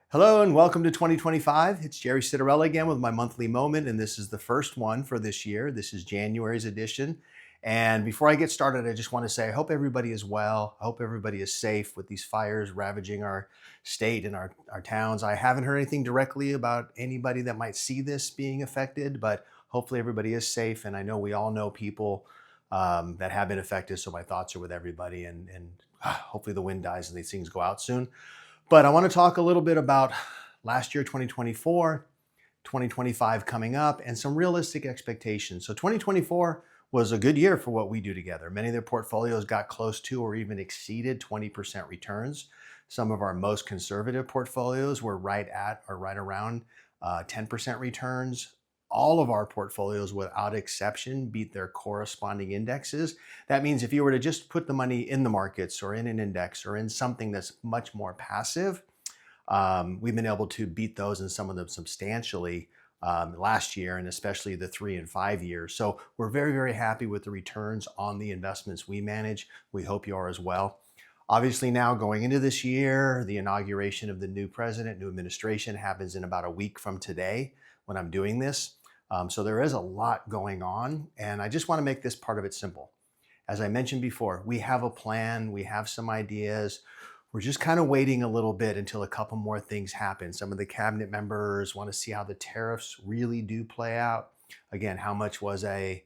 Hello and welcome to 2025. It's Jerry Citarella again with my monthly moment, and this is the first one for this year. This is January's edition. And before I get started, I just want to say I hope everybody is well. I hope everybody is safe with these fires ravaging our state and our towns. I haven't heard anything directly about anybody that might see this being affected, but hopefully everybody is safe. And I know we all know people that have been affected, so my thoughts are with everybody. And hopefully the wind dies and these things go out soon. But I want to talk a little bit about last year, 2024, 2025 coming up, and some realistic expectations. So 2024 was a good year for what we do together. Many of their portfolios got close to or even exceeded 20% returns. Some of our most conservative portfolios were right at or right around 10% returns. All of our portfolios, without exception, beat their corresponding indexes. That means if you were to just put the money in the markets or in an index or in something that's much more passive, we've been able to beat those and some of them substantially last year, and especially the 3 and 5 years. So we're very, very happy with the returns on the investments we manage. We hope you are as well. Obviously, now going into this year, the inauguration of the new president, new administration happens in about a week from today when I'm doing this. So there is a lot going on, and I just want to make this part of it simple. As I mentioned before, we have a plan, we have some ideas. We're just kind of waiting a little bit until a couple more things happen. Some of the cabinet members want to see how the tariffs really do play out. Again, how much was a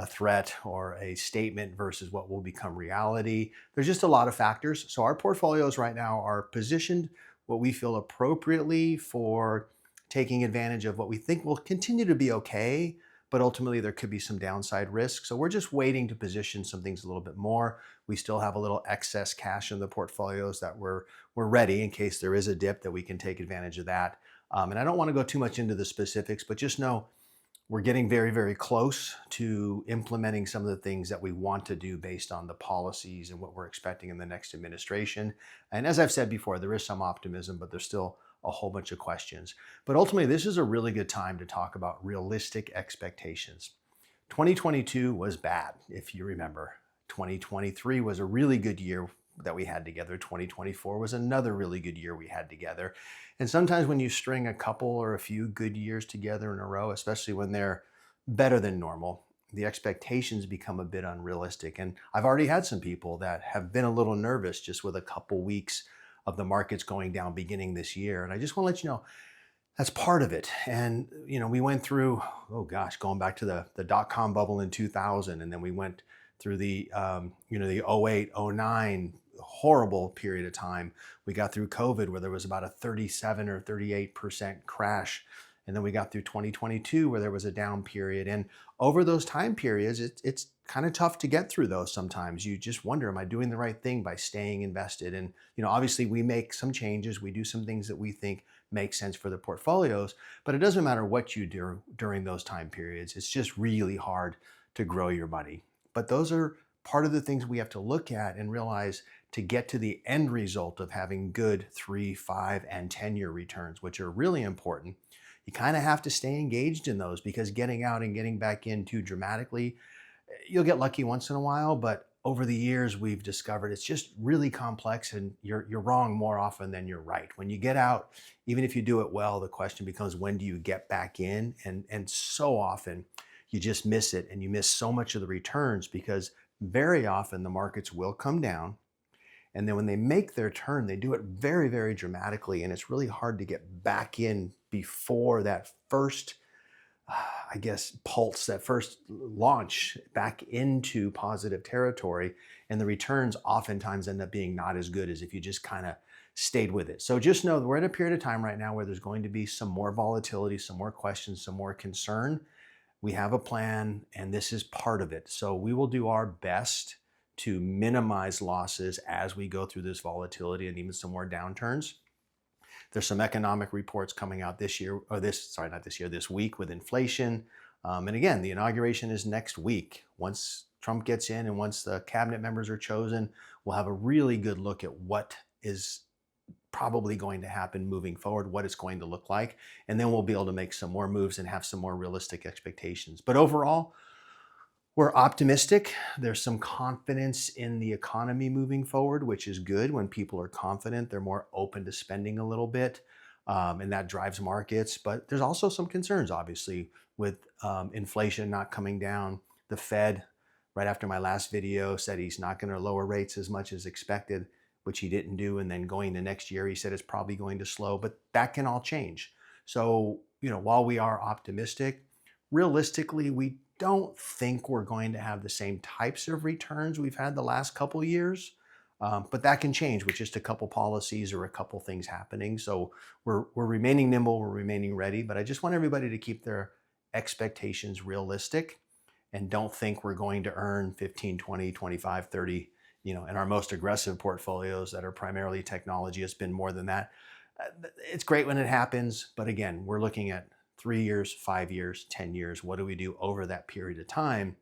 threat or a statement versus what will become reality. There's just a lot of factors. So our portfolios right now are positioned what we feel appropriately for taking advantage of what we think will continue to be okay, but ultimately there could be some downside risk. So we're just waiting to position some things a little bit more. We still have a little excess cash in the portfolios that we're ready in case there is a dip that we can take advantage of that. And I don't want to go too much into the specifics, but just know we're getting very, very close to implementing some of the things that we want to do based on the policies and what we're expecting in the next administration. And as I've said before, there is some optimism, but there's still a whole bunch of questions. But ultimately, this is a really good time to talk about realistic expectations. 2022 was bad, if you remember. 2023 was a really good year that we had together. 2024 was another really good year we had together. And sometimes when you string a couple or a few good years together in a row, especially when they're better than normal, the expectations become a bit unrealistic. And I've already had some people that have been a little nervous just with a couple weeks of the markets going down beginning this year. And I just want to let you know that's part of it. And, we went through, oh gosh, going back to the dot-com bubble in 2000. And then we went through the 08, 09 horrible period of time. We got through COVID where there was about a 37 or 38% crash. And then we got through 2022 where there was a down period. And over those time periods, it's kind of tough to get through those sometimes. You just wonder, am I doing the right thing by staying invested? And, obviously we make some changes. We do some things that we think make sense for the portfolios, but it doesn't matter what you do during those time periods. It's just really hard to grow your money. But those are part of the things we have to look at and realize to get to the end result of having good 3, 5, and 10-year returns, which are really important. You kind of have to stay engaged in those because getting out and getting back in too dramatically, you'll get lucky once in a while, but over the years we've discovered it's just really complex and you're wrong more often than you're right. When you get out, even if you do it well, the question becomes when do you get back in? And so often you just miss it and you miss so much of the returns because very often the markets will come down. And then when they make their turn, they do it very, very dramatically. And it's really hard to get back in before that first, pulse, that first launch back into positive territory. And the returns oftentimes end up being not as good as if you just kind of stayed with it. So just know that we're in a period of time right now where there's going to be some more volatility, some more questions, some more concern. We have a plan, and this is part of it. So we will do our best to minimize losses as we go through this volatility and even some more downturns. There's some economic reports coming out this week with inflation. And again, the inauguration is next week. Once Trump gets in and once the cabinet members are chosen, we'll have a really good look at what is probably going to happen moving forward, what it's going to look like. And then we'll be able to make some more moves and have some more realistic expectations. But overall, we're optimistic. There's some confidence in the economy moving forward, which is good. When people are confident, they're more open to spending a little bit. and that drives markets. But there's also some concerns, obviously, with inflation not coming down. The Fed, right after my last video, said he's not going to lower rates as much as expected, which he didn't do. And then going to next year, he said it's probably going to slow, but that can all change. So, while we are optimistic, realistically, we don't think we're going to have the same types of returns we've had the last couple years. But that can change with just a couple policies or a couple things happening. So we're remaining nimble, we're remaining ready. But I just want everybody to keep their expectations realistic and don't think we're going to earn 15, 20, 25, 30, in our most aggressive portfolios that are primarily technology. It's been more than that. It's great when it happens. But again, we're looking at 3 years, 5 years, 10 years. What do we do over that period of time?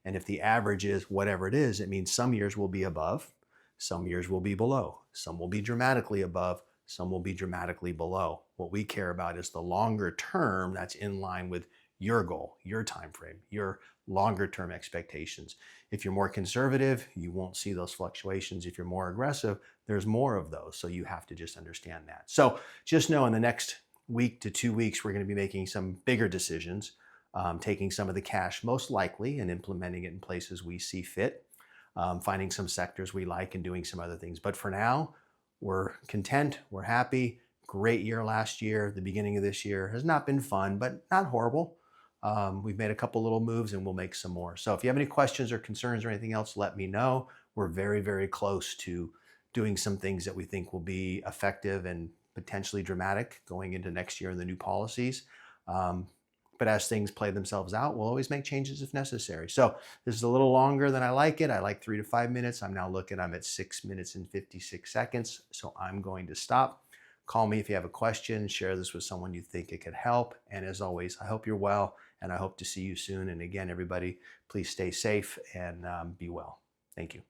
And if the average is whatever it is, it means some years will be above. Some years will be below. Some will be dramatically above. Some will be dramatically below. What we care about is the longer term that's in line with your goal, your time frame, your longer term expectations. If you're more conservative, you won't see those fluctuations. If you're more aggressive, there's more of those. So you have to just understand that. So just know in the next week to 2 weeks, we're going to be making some bigger decisions, taking some of the cash most likely and implementing it in places we see fit. Finding some sectors we like and doing some other things. But for now, we're content, we're happy. Great year last year. The beginning of this year has not been fun, but not horrible. We've made a couple little moves and we'll make some more. So if you have any questions or concerns or anything else, let me know. We're very, very close to doing some things that we think will be effective and potentially dramatic going into next year in the new policies. But as things play themselves out, we'll always make changes if necessary. So this is a little longer than I like it. I like 3 to 5 minutes. I'm at 6 minutes and 56 seconds. So I'm going to stop. Call me if you have a question. Share this with someone you think it could help. And as always, I hope you're well and I hope to see you soon. And again, everybody, please stay safe and be well. Thank you.